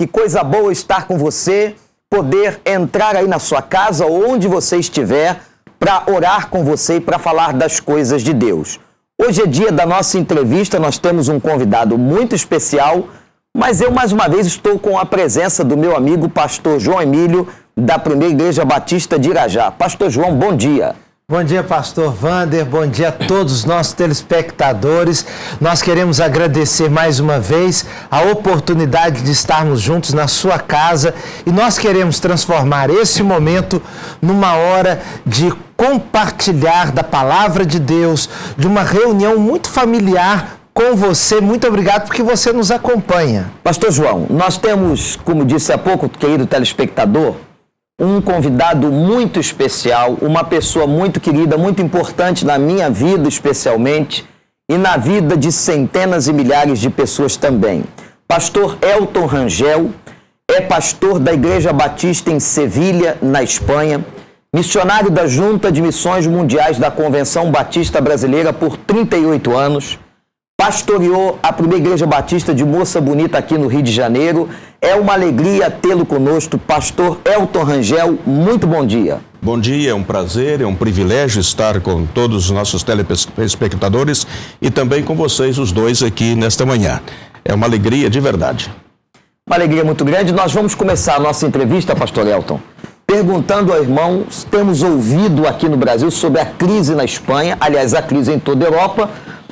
Que coisa boa estar com você, poder entrar aí na sua casa, onde você estiver, para orar com você e para falar das coisas de Deus. Hoje é dia da nossa entrevista, nós temos um convidado muito especial, mas eu mais uma vez estou com a presença do meu amigo pastor João Emílio, da Primeira Igreja Batista de Irajá. Pastor João, bom dia. Bom dia, pastor Wander, bom dia a todos os nossos telespectadores. Nós queremos agradecer mais uma vez a oportunidade de estarmos juntos na sua casa e nós queremos transformar esse momento numa hora de compartilhar da palavra de Deus, de uma reunião muito familiar com você. Muito obrigado porque você nos acompanha. Pastor João, nós temos, como disse há pouco, querido telespectador, um convidado muito especial, uma pessoa muito querida, muito importante na minha vida especialmente e na vida de centenas e milhares de pessoas também. Pastor Elton Rangel é pastor da Igreja Batista em Sevilha, na Espanha, missionário da Junta de Missões Mundiais da Convenção Batista Brasileira por 38 anos, pastoreou a Primeira Igreja Batista de Moça Bonita aqui no Rio de Janeiro. É uma alegria tê-lo conosco, pastor Elton Rangel. Muito bom dia. Bom dia, é um prazer, é um privilégio estar com todos os nossos telespectadores e também com vocês, os dois, aqui nesta manhã. É uma alegria de verdade. Uma alegria muito grande. Nós vamos começar a nossa entrevista, pastor Elton, perguntando ao irmão, temos ouvido aqui no Brasil sobre a crise na Espanha, aliás, a crise em toda a Europa,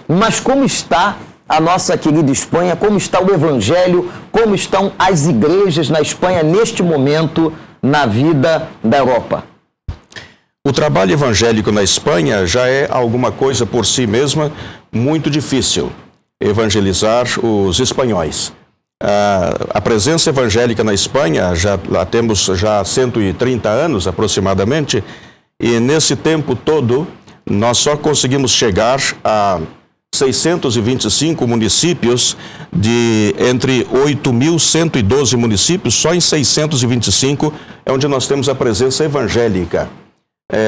mas como está a nossa querida Espanha, como está o Evangelho, como estão as igrejas na Espanha neste momento na vida da Europa? O trabalho evangélico na Espanha já é alguma coisa por si mesma muito difícil, evangelizar os espanhóis. A presença evangélica na Espanha, lá temos já 130 anos aproximadamente, e nesse tempo todo nós só conseguimos chegar a 625 municípios, de entre 8.112 municípios, só em 625 é onde nós temos a presença evangélica.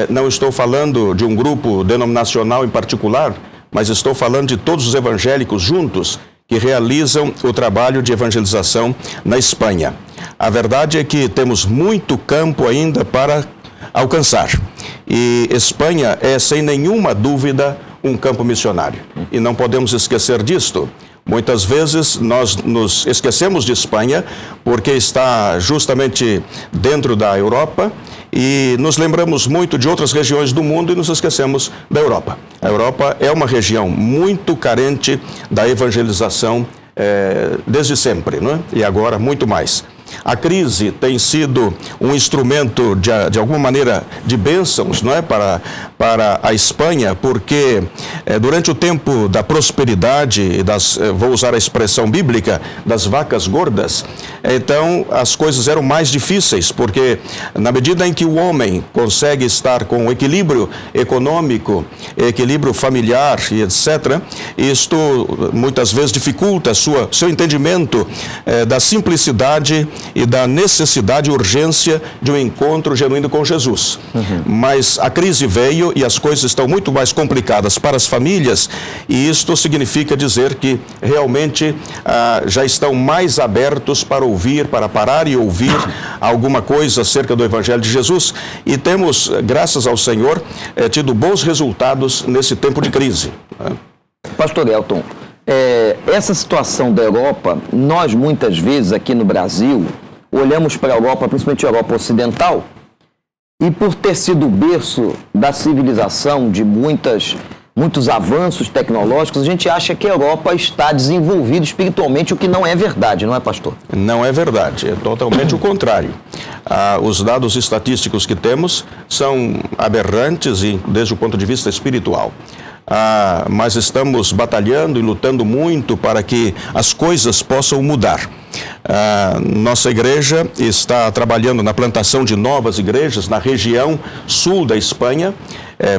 Não estou falando de um grupo denominacional em particular, mas estou falando de todos os evangélicos juntos que realizam o trabalho de evangelização na Espanha. A verdade é que temos muito campo ainda para alcançar. E Espanha é, sem nenhuma dúvida, um campo missionário. E não podemos esquecer disto. Muitas vezes nós nos esquecemos de Espanha porque está justamente dentro da Europa e nos lembramos muito de outras regiões do mundo e nos esquecemos da Europa. A Europa é uma região muito carente da evangelização desde sempre, não é? E agora muito mais. A crise tem sido um instrumento, de alguma maneira, de bênçãos, não é? para a Espanha, porque durante o tempo da prosperidade e vou usar a expressão bíblica, das vacas gordas, então as coisas eram mais difíceis, porque na medida em que o homem consegue estar com equilíbrio econômico, equilíbrio familiar e etc., isto muitas vezes dificulta seu entendimento da simplicidade e da necessidade e urgência de um encontro genuíno com Jesus. Mas a crise veio e as coisas estão muito mais complicadas para as famílias e isto significa dizer que realmente já estão mais abertos para ouvir, para parar e ouvir alguma coisa acerca do Evangelho de Jesus e temos, graças ao Senhor, tido bons resultados nesse tempo de crise. Pastor Elton, essa situação da Europa, nós muitas vezes aqui no Brasil olhamos para a Europa, principalmente a Europa Ocidental, e por ter sido o berço da civilização, de muitos avanços tecnológicos, a gente acha que a Europa está desenvolvida espiritualmente, o que não é verdade, não é, pastor? Não é verdade, é totalmente o contrário. Os dados estatísticos que temos são aberrantes desde o ponto de vista espiritual. Mas estamos batalhando e lutando muito para que as coisas possam mudar. Nossa igreja está trabalhando na plantação de novas igrejas na região sul da Espanha,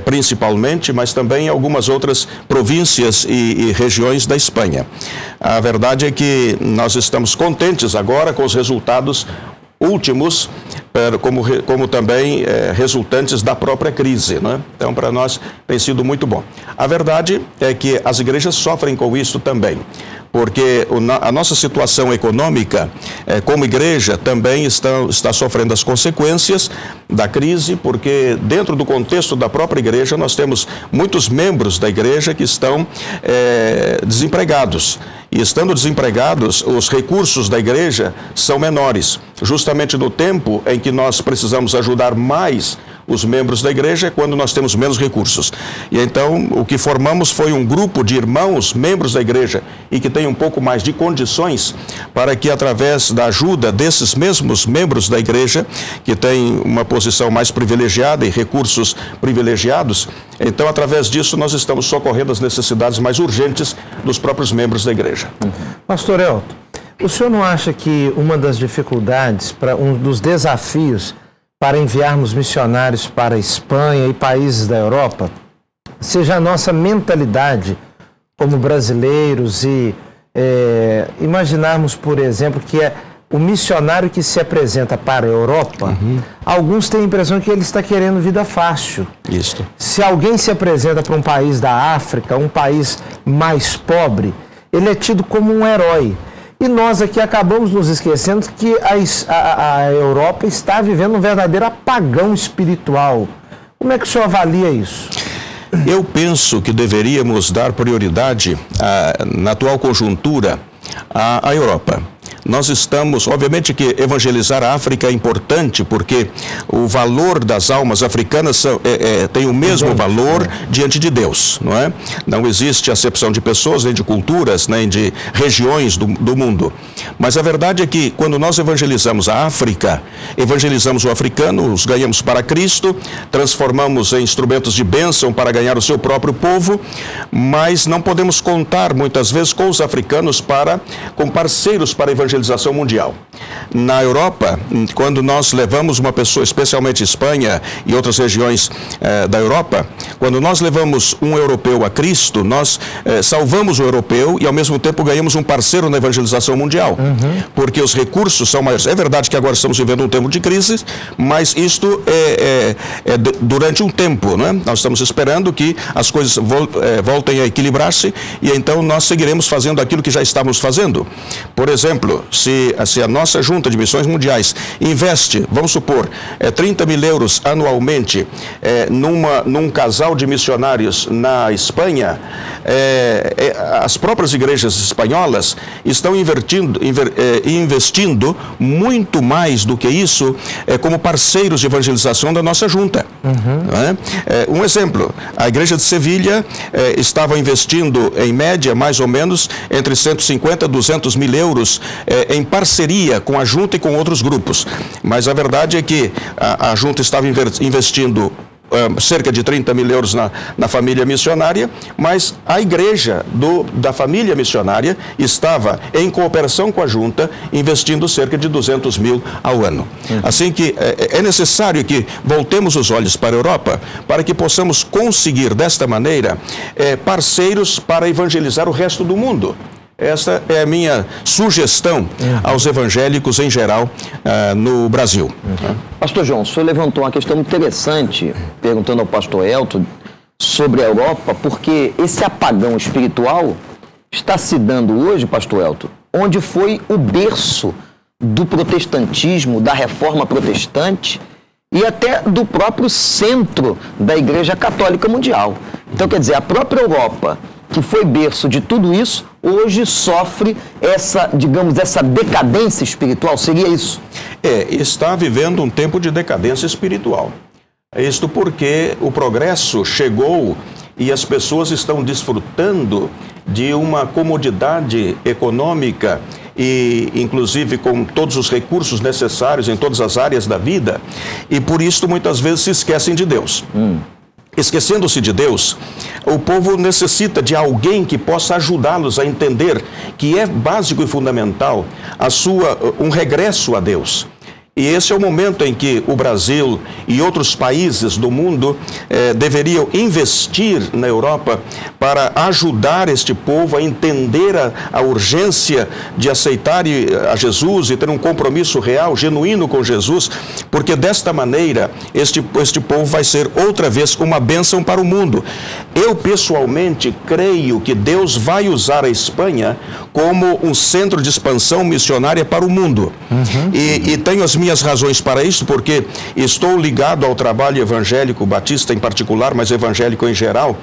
principalmente, mas também em algumas outras províncias e regiões da Espanha. A verdade é que nós estamos contentes agora com os resultados últimos, como também resultantes da própria crise, não é? Então, para nós tem sido muito bom. A verdade é que as igrejas sofrem com isso também, porque a nossa situação econômica, como igreja, também está sofrendo as consequências da crise, porque dentro do contexto da própria igreja, nós temos muitos membros da igreja que estão desempregados. E estando desempregados, os recursos da igreja são menores. Justamente no tempo em que nós precisamos ajudar mais os membros da igreja, é quando nós temos menos recursos. E então, o que formamos foi um grupo de irmãos, membros da igreja, e que tem um pouco mais de condições, para que através da ajuda desses mesmos membros da igreja, que têm uma posição mais privilegiada e recursos privilegiados, então, através disso, nós estamos socorrendo as necessidades mais urgentes dos próprios membros da igreja. Pastor Elton, o senhor não acha que uma das dificuldades, um dos desafios para enviarmos missionários para a Espanha e países da Europa, seja a nossa mentalidade como brasileiros e imaginarmos, por exemplo, que o missionário que se apresenta para a Europa, alguns têm a impressão que ele está querendo vida fácil. Isso. Se alguém se apresenta para um país da África, um país mais pobre, ele é tido como um herói. E nós aqui acabamos nos esquecendo que a Europa está vivendo um verdadeiro apagão espiritual. Como é que o senhor avalia isso? Eu penso que deveríamos dar prioridade, na atual conjuntura, à Europa. Nós estamos, obviamente que evangelizar a África é importante, porque o valor das almas africanas tem o mesmo valor diante de Deus, não é? Não existe acepção de pessoas, nem de culturas, nem de regiões do mundo. Mas a verdade é que quando nós evangelizamos a África, evangelizamos o africano, os ganhamos para Cristo, transformamos em instrumentos de bênção para ganhar o seu próprio povo, mas não podemos contar muitas vezes com os africanos como parceiros para a evangelização mundial. Na Europa, quando nós levamos uma pessoa, especialmente Espanha e outras regiões da Europa, quando nós levamos um europeu a Cristo, nós salvamos o europeu e ao mesmo tempo ganhamos um parceiro na evangelização mundial, porque os recursos são maiores. É verdade que agora estamos vivendo um tempo de crise, mas isto é durante um tempo, né? Nós estamos esperando que as coisas voltem a equilibrar-se e então nós seguiremos fazendo aquilo que já estávamos fazendo. Por exemplo, se a nossa junta de missões mundiais investe, vamos supor, 30 mil euros anualmente num casal de missionários na Espanha, as próprias igrejas espanholas estão investindo muito mais do que isso como parceiros de evangelização da nossa junta. Um exemplo, a igreja de Sevilha estava investindo em média mais ou menos entre 150 a 200 mil euros em parceria com a junta e com outros grupos. Mas a verdade é que a junta estava investindo cerca de 30 mil euros na família missionária, mas a igreja da família missionária estava em cooperação com a junta, investindo cerca de 200 mil ao ano. Assim que é necessário que voltemos os olhos para a Europa, para que possamos conseguir desta maneira parceiros para evangelizar o resto do mundo. Esta é a minha sugestão aos evangélicos em geral no Brasil. Pastor João, o senhor levantou uma questão interessante, perguntando ao pastor Elton sobre a Europa, porque esse apagão espiritual está se dando hoje, pastor Elton, onde foi o berço do protestantismo, da reforma protestante e até do próprio centro da Igreja Católica Mundial. Então, quer dizer, a própria Europa, que foi berço de tudo isso, hoje sofre essa decadência espiritual, seria isso? Está vivendo um tempo de decadência espiritual. Isto porque o progresso chegou e as pessoas estão desfrutando de uma comodidade econômica e, inclusive, com todos os recursos necessários em todas as áreas da vida, e por isso muitas vezes se esquecem de Deus. Esquecendo-se de Deus, o povo necessita de alguém que possa ajudá-los a entender que é básico e fundamental um regresso a Deus. E esse é o momento em que o Brasil e outros países do mundo deveriam investir na Europa para ajudar este povo a entender a urgência de aceitar a Jesus e ter um compromisso real, genuíno com Jesus, porque desta maneira este povo vai ser outra vez uma bênção para o mundo. Eu pessoalmente creio que Deus vai usar a Espanha como um centro de expansão missionária para o mundo. E tenho as minhas razões para isso, porque estou ligado ao trabalho evangélico batista em particular, mas evangélico em geral,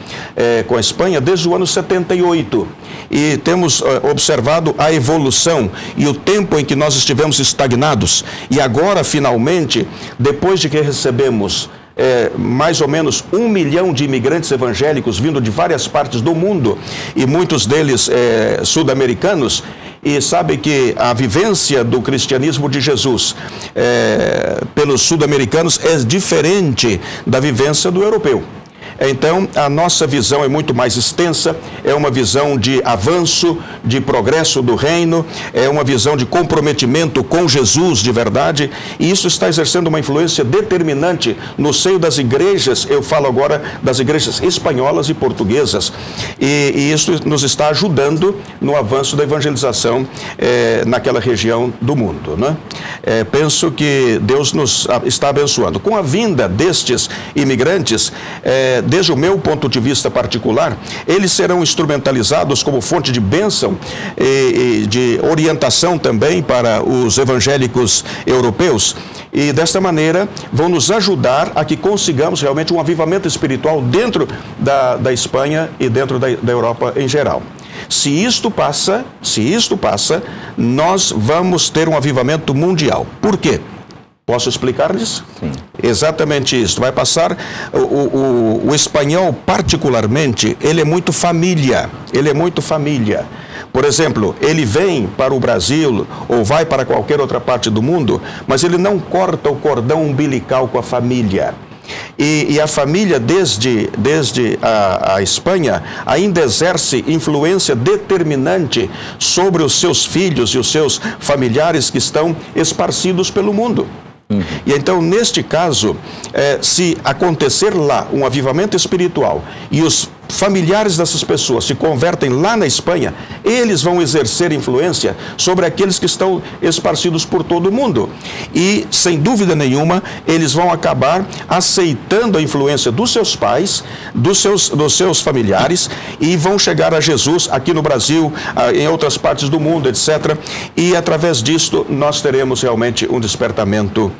com a Espanha desde o ano 78. E temos observado a evolução e o tempo em que nós estivemos estagnados. E agora, finalmente, depois de que recebemos mais ou menos 1 milhão de imigrantes evangélicos vindo de várias partes do mundo, e muitos deles sul-americanos, e sabe que a vivência do cristianismo de Jesus pelos sul-americanos é diferente da vivência do europeu. Então, a nossa visão é muito mais extensa, é uma visão de avanço, de progresso do reino, é uma visão de comprometimento com Jesus de verdade, e isso está exercendo uma influência determinante no seio das igrejas, eu falo agora das igrejas espanholas e portuguesas, e isso nos está ajudando no avanço da evangelização naquela região do mundo, né? Penso que Deus nos está abençoando. Com a vinda destes imigrantes, desde o meu ponto de vista particular, eles serão instrumentalizados como fonte de bênção e de orientação também para os evangélicos europeus. E desta maneira vão nos ajudar a que consigamos realmente um avivamento espiritual dentro da Espanha e dentro da Europa em geral. Se isto passa, nós vamos ter um avivamento mundial. Por quê? Posso explicar-lhes? Sim. Exatamente isso. Vai passar, o espanhol particularmente, ele é muito família. Por exemplo, ele vem para o Brasil ou vai para qualquer outra parte do mundo, mas ele não corta o cordão umbilical com a família. E a família, desde a Espanha, ainda exerce influência determinante sobre os seus filhos e os seus familiares que estão esparcidos pelo mundo. E então, neste caso, se acontecer lá um avivamento espiritual e os familiares dessas pessoas se convertem lá na Espanha, eles vão exercer influência sobre aqueles que estão esparcidos por todo o mundo. E, sem dúvida nenhuma, eles vão acabar aceitando a influência dos seus pais, dos seus familiares, e vão chegar a Jesus aqui no Brasil, em outras partes do mundo, etc. E, através disto, nós teremos realmente um despertamento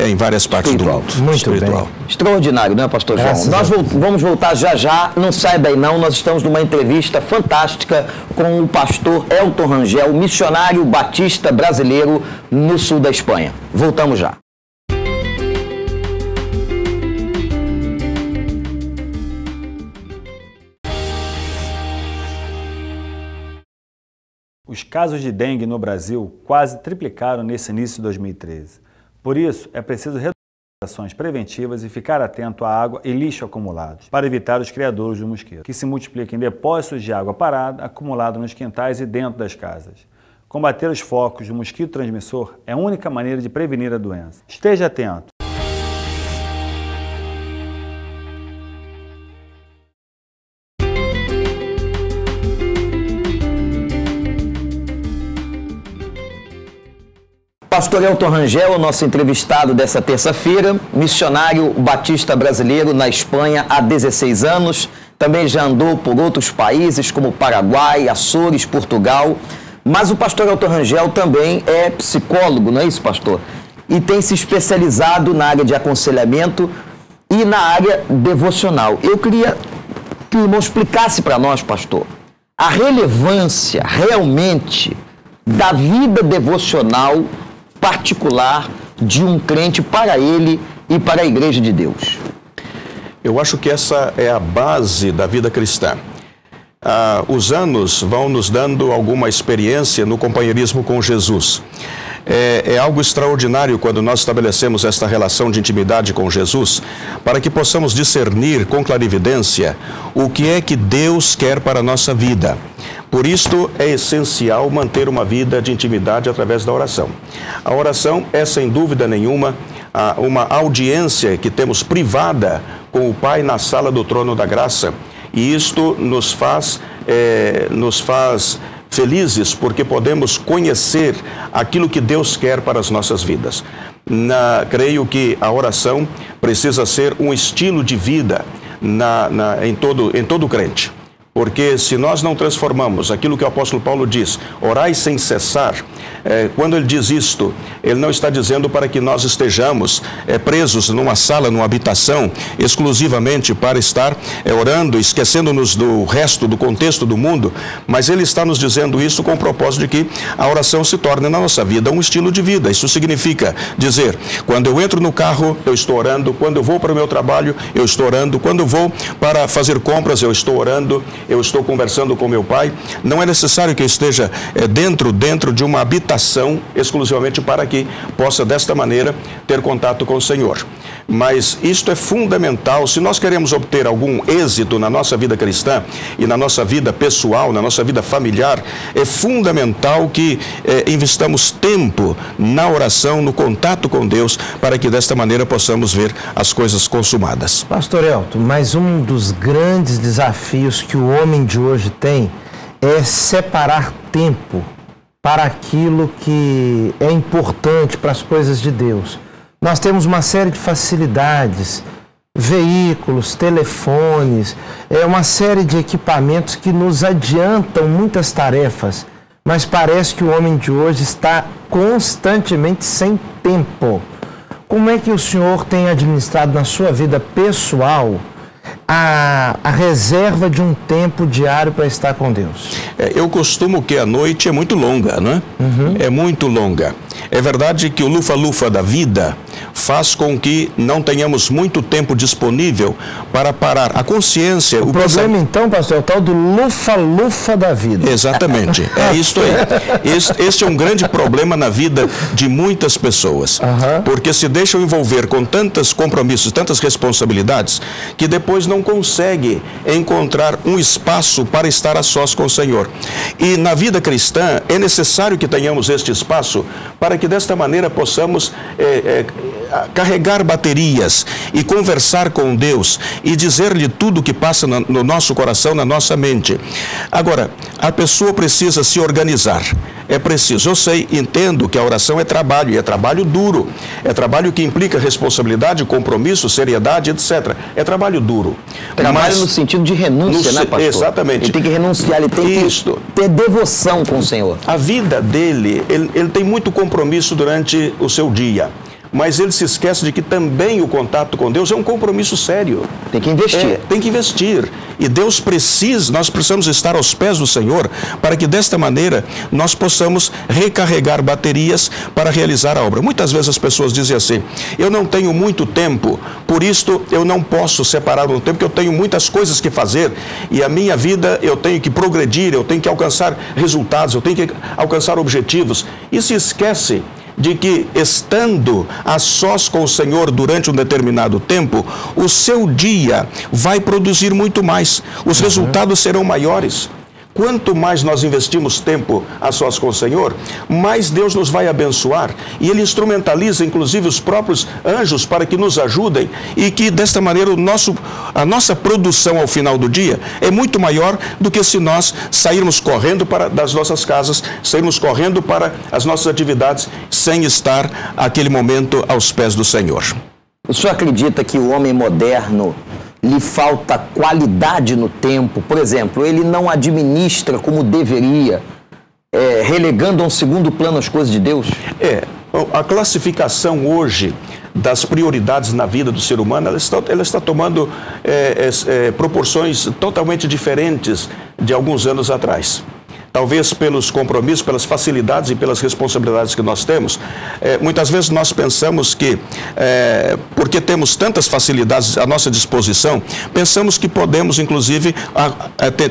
em várias partes do mundo. Muito espiritual. bem. Extraordinário, né, pastor João? Nós vamos voltar já. Não sai daí não, nós estamos numa entrevista fantástica com o pastor Elton Rangel, missionário batista brasileiro no sul da Espanha. Voltamos já. Os casos de dengue no Brasil quase triplicaram nesse início de 2013. Por isso, é preciso reduzir ações preventivas e ficar atento à água e lixo acumulados, para evitar os criadouros do mosquito, que se multiplicam em depósitos de água parada acumulada nos quintais e dentro das casas. Combater os focos do mosquito transmissor é a única maneira de prevenir a doença. Esteja atento. Pastor Elton Rangel, nosso entrevistado dessa terça-feira, missionário batista brasileiro na Espanha há 16 anos, também já andou por outros países como Paraguai, Açores, Portugal, mas o pastor Elton Rangel também é psicólogo, não é isso, pastor? E tem se especializado na área de aconselhamento e na área devocional. Eu queria que o irmão explicasse para nós, pastor, a relevância realmente da vida devocional particular de um crente para ele e para a Igreja de Deus. Eu acho que essa é a base da vida cristã. os anos vão nos dando alguma experiência no companheirismo com Jesus. É algo extraordinário quando nós estabelecemos esta relação de intimidade com Jesus, para que possamos discernir com clarividência o que é que Deus quer para a nossa vida. Por isto é essencial manter uma vida de intimidade através da oração. A oração é, sem dúvida nenhuma, uma audiência que temos privada com o Pai na sala do trono da graça, e isto nos faz felizes, porque podemos conhecer aquilo que Deus quer para as nossas vidas. Creio que a oração precisa ser um estilo de vida em todo crente. Porque se nós não transformamos aquilo que o apóstolo Paulo diz, orai sem cessar, quando ele diz isto, ele não está dizendo para que nós estejamos presos numa sala, numa habitação, exclusivamente para estar orando, esquecendo-nos do resto, do contexto do mundo, mas ele está nos dizendo isso com o propósito de que a oração se torne na nossa vida um estilo de vida. Isso significa dizer, quando eu entro no carro, eu estou orando, quando eu vou para o meu trabalho, eu estou orando, quando eu vou para fazer compras, eu estou orando, eu estou conversando com meu Pai. Não é necessário que eu esteja dentro de uma habitação exclusivamente para que possa desta maneira ter contato com o Senhor. Mas isto é fundamental. Se nós queremos obter algum êxito na nossa vida cristã e na nossa vida pessoal, na nossa vida familiar, é fundamental que investamos tempo na oração, no contato com Deus, para que desta maneira possamos ver as coisas consumadas. Pastor Elton, mas um dos grandes desafios que o homem de hoje tem é separar tempo para aquilo que é importante para as coisas de Deus. Nós temos uma série de facilidades, veículos, telefones, uma série de equipamentos que nos adiantam muitas tarefas, mas parece que o homem de hoje está constantemente sem tempo. Como é que o senhor tem administrado na sua vida pessoal a reserva de um tempo diário para estar com Deus? Eu costumo que a noite é muito longa, não é? É muito longa. É verdade que o lufa-lufa da vida faz com que não tenhamos muito tempo disponível para parar. A consciência... O problema então, pastor, é o tal do lufa-lufa da vida. Exatamente, é isso aí. Este é um grande problema na vida de muitas pessoas, porque se deixam envolver com tantos compromissos, tantas responsabilidades, que depois não consegue encontrar um espaço para estar a sós com o Senhor. E na vida cristã é necessário que tenhamos este espaço para que desta maneira possamos carregar baterias e conversar com Deus e dizer-lhe tudo o que passa no nosso coração, na nossa mente. Agora, a pessoa precisa se organizar. É preciso, eu sei, entendo que a oração é trabalho, e é trabalho duro. É trabalho que implica responsabilidade, compromisso, seriedade, etc. É trabalho duro. Trabalho no sentido de renúncia, né, pastor? Exatamente. Ele tem que renunciar, ele tem que ter devoção com o Senhor. A vida dele, ele tem muito compromisso durante o seu dia. Mas ele se esquece de que também o contato com Deus é um compromisso sério. Tem que investir. Tem que investir. E nós precisamos estar aos pés do Senhor para que desta maneira nós possamos recarregar baterias para realizar a obra. Muitas vezes as pessoas dizem assim, eu não tenho muito tempo, por isto eu não posso separar um tempo, porque eu tenho muitas coisas que fazer e a minha vida eu tenho que progredir, eu tenho que alcançar resultados, eu tenho que alcançar objetivos. E se esquece de que, estando a sós com o Senhor durante um determinado tempo, o seu dia vai produzir muito mais. Os resultados serão maiores. Quanto mais nós investimos tempo a sós com o Senhor, mais Deus nos vai abençoar. E Ele instrumentaliza, inclusive, os próprios anjos para que nos ajudem e que, desta maneira, a nossa produção ao final do dia é muito maior do que se nós sairmos correndo das nossas casas, sairmos correndo para as nossas atividades, sem estar aquele momento aos pés do Senhor. O senhor acredita que o homem moderno lhe falta qualidade no tempo? Por exemplo, ele não administra como deveria, relegando a um segundo plano as coisas de Deus? A classificação hoje das prioridades na vida do ser humano, ela está tomando proporções totalmente diferentes de alguns anos atrás. talvez pelos compromissos, pelas facilidades e pelas responsabilidades que nós temos, muitas vezes nós pensamos que, porque temos tantas facilidades à nossa disposição, pensamos que podemos, inclusive,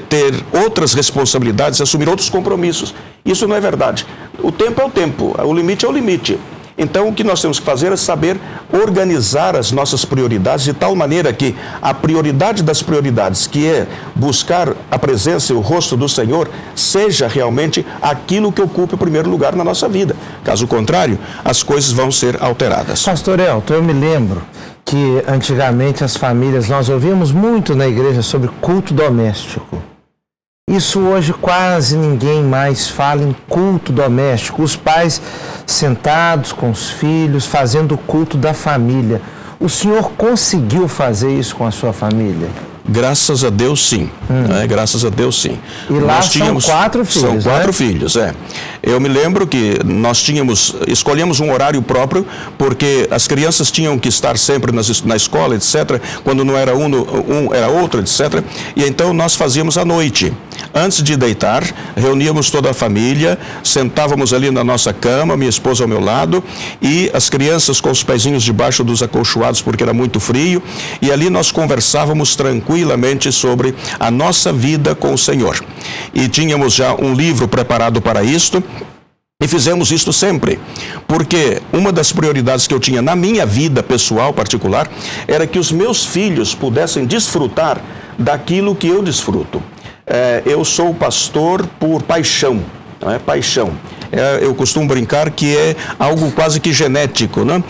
ter outras responsabilidades, assumir outros compromissos. Isso não é verdade. O tempo é o tempo, o limite é o limite. Então, o que nós temos que fazer é saber organizar as nossas prioridades de tal maneira que a prioridade das prioridades, que é buscar a presença e o rosto do Senhor, seja realmente aquilo que ocupe o primeiro lugar na nossa vida. Caso contrário, as coisas vão ser alteradas. Pastor Elton, eu me lembro que antigamente as famílias, nós ouvíamos muito na igreja sobre culto doméstico. Isso hoje quase ninguém mais fala em culto doméstico. Os pais sentados com os filhos, fazendo o culto da família. O senhor conseguiu fazer isso com a sua família? Graças a Deus, sim. Graças a Deus, sim. E lá são 4 filhos, São 4 filhos, Eu me lembro que nós escolhemos um horário próprio, porque as crianças tinham que estar sempre na escola, etc. Quando não era um era outro, etc. E então nós fazíamos à noite. Antes de deitar, reuníamos toda a família, sentávamos ali na nossa cama, minha esposa ao meu lado, e as crianças com os pezinhos debaixo dos acolchoados, porque era muito frio, e ali nós conversávamos tranquilamente sobre a nossa vida com o Senhor. E tínhamos já um livro preparado para isto, e fizemos isto sempre, porque uma das prioridades que eu tinha na minha vida pessoal particular era que os meus filhos pudessem desfrutar daquilo que eu desfruto. Eu sou pastor por paixão, não é? Paixão. Eu costumo brincar que é algo quase que genético, né?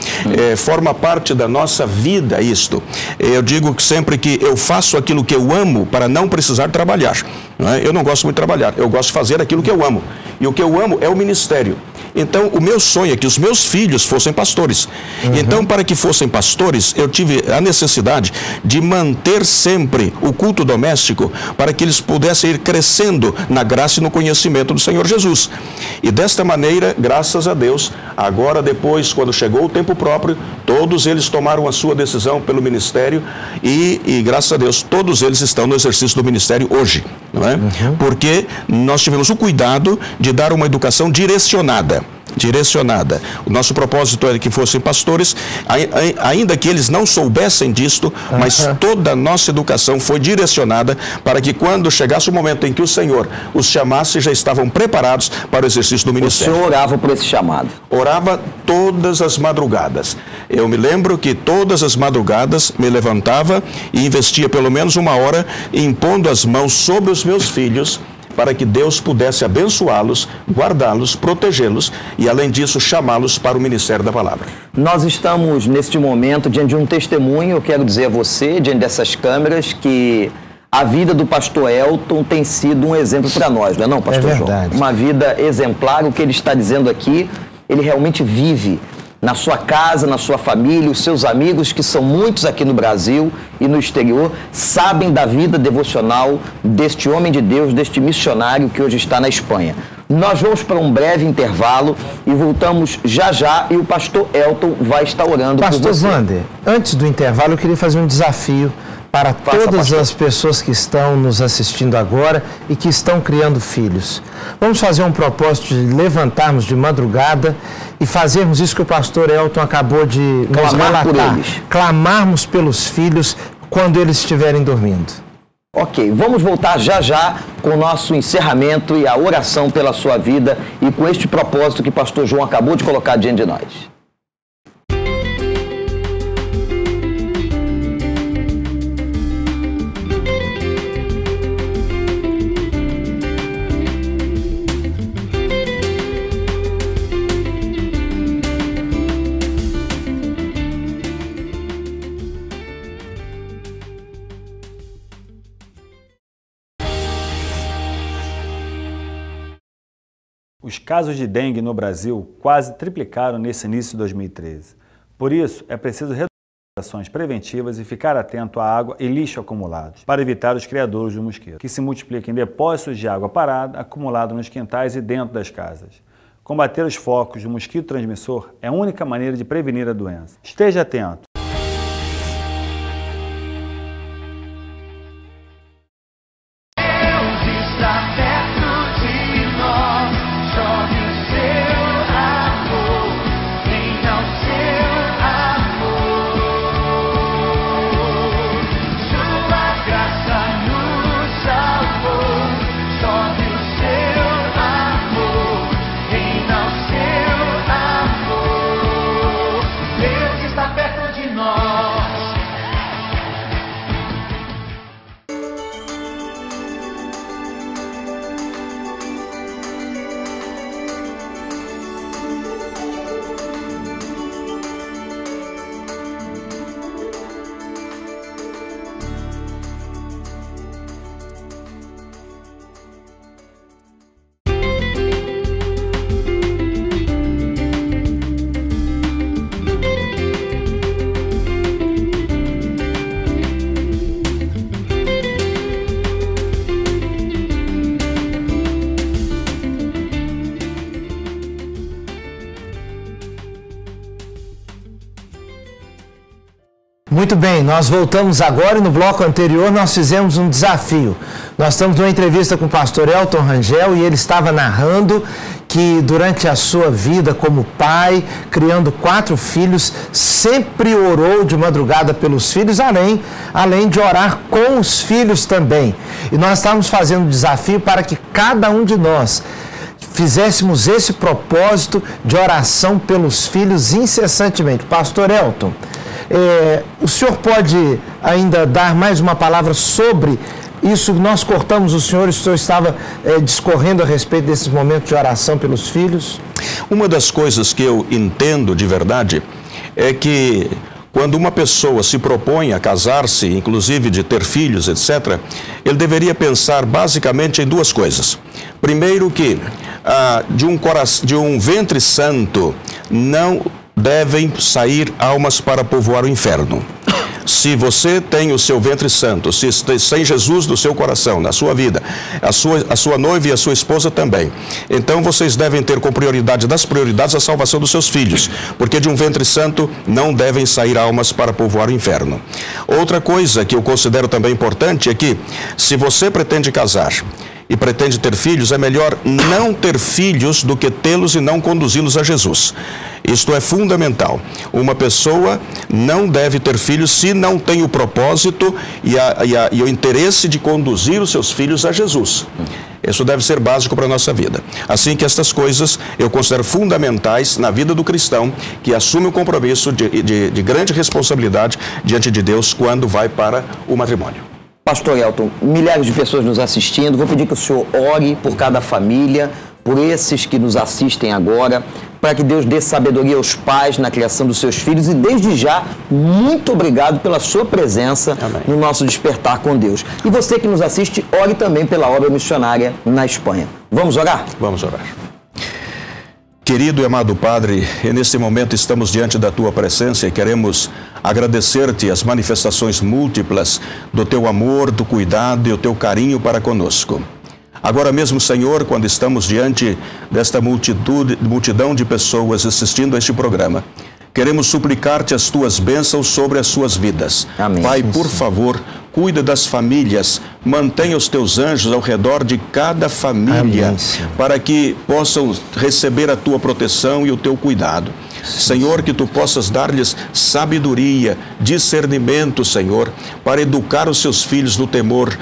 Forma parte da nossa vida isto. Eu digo que sempre que eu faço aquilo que eu amo para não precisar trabalhar. Não é? Eu não gosto muito de trabalhar, eu gosto de fazer aquilo que eu amo. E o que eu amo é o ministério. Então, o meu sonho é que os meus filhos fossem pastores. Então, para que fossem pastores, eu tive a necessidade de manter sempre o culto doméstico para que eles pudessem ir crescendo na graça e no conhecimento do Senhor Jesus. E desta maneira, graças a Deus, agora depois, quando chegou o tempo próprio, todos eles tomaram a sua decisão pelo ministério e graças a Deus, todos eles estão no exercício do ministério hoje, não é? Porque nós tivemos o cuidado de dar uma educação direcionada. O nosso propósito era que fossem pastores, ainda que eles não soubessem disto, mas toda a nossa educação foi direcionada para que quando chegasse o momento em que o Senhor os chamasse, já estavam preparados para o exercício do ministério. O senhor orava por esse chamado? Orava todas as madrugadas. Eu me lembro que todas as madrugadas me levantava e investia pelo menos 1 hora impondo as mãos sobre os meus filhos, para que Deus pudesse abençoá-los, guardá-los, protegê-los e, além disso, chamá-los para o ministério da palavra. Nós estamos, neste momento, diante de um testemunho. Eu quero dizer a você, diante dessas câmeras, que a vida do pastor Elton tem sido um exemplo para nós, não é não, pastor João? Uma vida exemplar. O que ele está dizendo aqui, ele realmente vive na sua casa, na sua família. Os seus amigos, que são muitos aqui no Brasil e no exterior, sabem da vida devocional deste homem de Deus, deste missionário que hoje está na Espanha. Nós vamos para um breve intervalo e voltamos já já, e o pastor Elton vai estar orando por você. Pastor Wander, antes do intervalo eu queria fazer um desafio para todas as pessoas que estão nos assistindo agora e que estão criando filhos. Vamos fazer um propósito de levantarmos de madrugada e fazermos isso que o pastor Elton acabou de nos relatar. Clamarmos pelos filhos quando eles estiverem dormindo. Ok, vamos voltar já já com o nosso encerramento e a oração pela sua vida e com este propósito que o pastor João acabou de colocar diante de nós. Os casos de dengue no Brasil quase triplicaram nesse início de 2013. Por isso, é preciso reduzir ações preventivas e ficar atento à água e lixo acumulados, para evitar os criadouros do mosquito, que se multiplicam em depósitos de água parada, acumulado nos quintais e dentro das casas. Combater os focos do mosquito transmissor é a única maneira de prevenir a doença. Esteja atento. Deus está perto de Muito bem, nós voltamos agora e no bloco anterior nós fizemos um desafio. Nós estamos numa entrevista com o pastor Elton Rangel e ele estava narrando que durante a sua vida como pai, criando 4 filhos, sempre orou de madrugada pelos filhos, além de orar com os filhos também. E nós estávamos fazendo um desafio para que cada um de nós fizéssemos esse propósito de oração pelos filhos incessantemente. Pastor Elton, o senhor pode ainda dar mais uma palavra sobre isso? Nós cortamos o senhor estava discorrendo a respeito desses momentos de oração pelos filhos. Uma das coisas que eu entendo de verdade é que quando uma pessoa se propõe a casar-se, inclusive de ter filhos, etc., ele deveria pensar basicamente em 2 coisas. Primeiro que de um ventre santo não devem sair almas para povoar o inferno. Se você tem o seu ventre santo, se tem Jesus no seu coração, na sua vida, a sua noiva e a sua esposa também, então vocês devem ter como prioridade das prioridades a salvação dos seus filhos, porque de um ventre santo não devem sair almas para povoar o inferno. Outra coisa que eu considero também importante é que, se você pretende casar e pretende ter filhos, é melhor não ter filhos do que tê-los e não conduzi-los a Jesus. Isto é fundamental. Uma pessoa não deve ter filhos se não tem o propósito e o interesse de conduzir os seus filhos a Jesus. Isso deve ser básico para a nossa vida. Assim que estas coisas eu considero fundamentais na vida do cristão, que assume o compromisso de grande responsabilidade diante de Deus quando vai para o matrimônio. Pastor Elton, milhares de pessoas nos assistindo, vou pedir que o senhor ore por cada família, por esses que nos assistem agora, para que Deus dê sabedoria aos pais na criação dos seus filhos e desde já, muito obrigado pela sua presença no nosso Despertar com Deus. E você que nos assiste, ore também pela obra missionária na Espanha. Vamos orar? Vamos orar. Querido e amado Padre, neste momento estamos diante da Tua presença e queremos agradecer-te as manifestações múltiplas do Teu amor, do cuidado e o Teu carinho para conosco. Agora mesmo, Senhor, quando estamos diante desta multidão de pessoas assistindo a este programa, queremos suplicar-te as Tuas bênçãos sobre as suas vidas. Amém. Pai, por favor, cuida das famílias, mantenha os Teus anjos ao redor de cada família, para que possam receber a Tua proteção e o Teu cuidado. Senhor, que Tu possas dar-lhes sabedoria, discernimento, Senhor, para educar os seus filhos no temor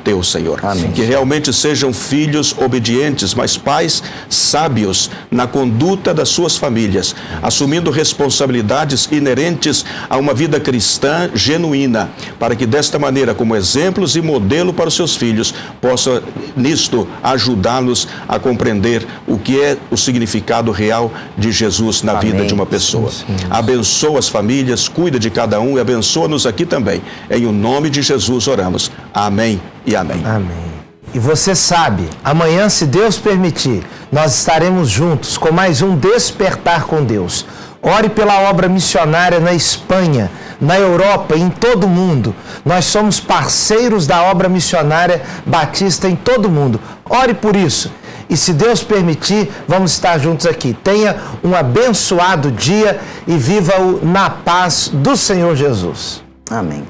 Teu, Senhor. Amém. Que realmente sejam filhos obedientes, mas pais sábios na conduta das suas famílias, assumindo responsabilidades inerentes a uma vida cristã genuína, para que desta maneira, como exemplos e modelo para os seus filhos, possa nisto ajudá-los a compreender o que é o significado real de Jesus na vida de uma pessoa. Abençoa as famílias, cuida de cada um e abençoa-nos aqui também. Em o nome de Jesus oramos. Amém e amém. Amém. E você sabe, amanhã, se Deus permitir, nós estaremos juntos com mais um Despertar com Deus. Ore pela obra missionária na Espanha, na Europa e em todo o mundo. Nós somos parceiros da obra missionária batista em todo o mundo. Ore por isso. E se Deus permitir, vamos estar juntos aqui. Tenha um abençoado dia e viva-o na paz do Senhor Jesus. Amém.